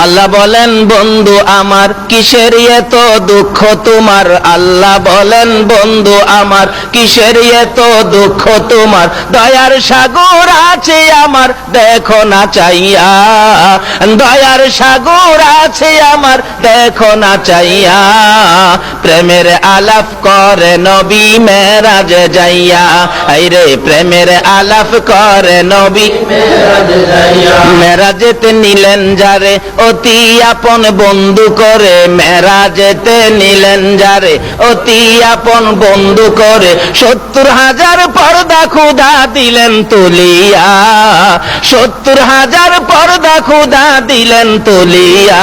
আল্লাহ বলেন বন্ধু আমার কিসের এত দুঃখ তোমার, আল্লাহ বলেন বন্ধু আমার কিসের এত দুঃখ তোমার, দয়ার সাগর আছে আমার দেখো না চাইয়া, দয়ার সাগর আছে আমার দেখো না চাইয়া, প্রেমের আলাপ করে নবী মেরাজে যাইয়া, আইরে প্রেমের আলাপ করে নবী মেরাজে যাইয়া, মেরাজেতে নিলেন যারে অতি আপন বন্ধু করে, মেরাজেতে নিলেন যারে অতি আপন বন্ধু করে, ৭০,০০০ পর্দা খুদা দিলেন তুলিয়া, ৭০,০০০ পর্দা খুদা দিলেন তুলিয়া,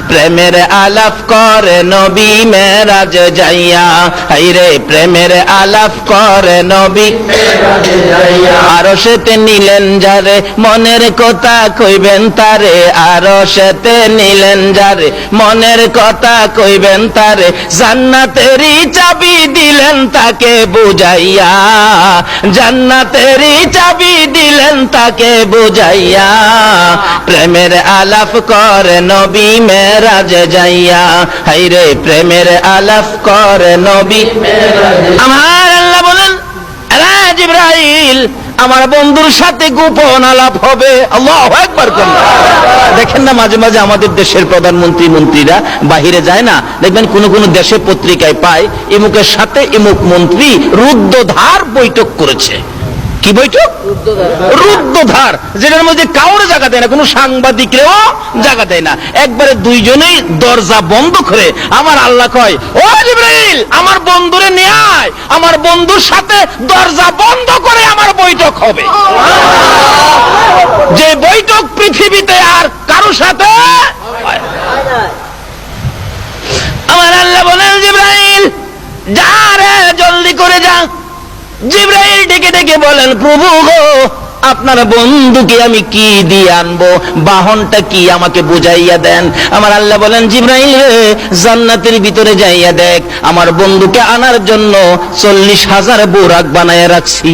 প্রেমের আলাপ করে নবী মেরাজ যাইয়া, হাইরে প্রেমের আলাপ করে নবী মেরাজে যাইয়া, আরশেতে নিলেন যারে মনের কথা কইবেন তারে, আরশেতে নিলেন যারে মনের কথা কইবেন তারে, জান্নাতেরই চাবি দিলেন তাকে বুঝাইয়া, জান্নাতেরই চাবি দিলেন তাকে বুঝাইয়া, প্রেমের আলাপ করে নবী মেরাজে যাইয়া, হাইরে প্রেমের আলাপ করে নবী মেরাজে। আমার আল্লাহ বলেন জিবরাইল আমার বন্ধুর সাথে গোপন আলাপ হবে। আল্লাহু আকবার। দেখেন না মাঝে মাঝে আমাদের দেশের প্রধানমন্ত্রী মন্ত্রীরা বাহিরে যায় না, দেখবেন কোন কোন দেশে পত্রিকায় পায় ইমুকের সাথে ইমুক মন্ত্রী রুদ্ধদ্বার বৈঠক করেছে। কি বৈঠক? রুদ্ধদ্বার, যেটার মধ্যে কাউরে জায়গা দেয় না, কোন সাংবাদিকরেও জায়গা দেয় না, একবারে দুইজনেই দরজা বন্ধ করে। আমার আল্লাহ কয় ও জিবরাইল আমার বন্ধুরে নিয়ে আয়, আমার বন্ধুর সাথে দরজা বন্ধ করে আমার বৈঠক হবে, যে বৈঠক পৃথিবীতে আর কারো সাথে। আমার আল্লাহ বলেন জিবরাইল যা রে জলদি করে যা। জিবরাইল ডেকে ডেকে বলেন প্রভু গো আপনার বন্ধুকে আমি কি দিয়ে আনবো, বাহনটা কি আমাকে বুঝাইয়া দেন। আমার আল্লাহ বলেন জিবরাইল রে জান্নাতের ভিতরে যাইয়া দেখ, আমার বন্ধুকে আনার জন্য ৪০,০০০ বোরাক বানায় রাখছি।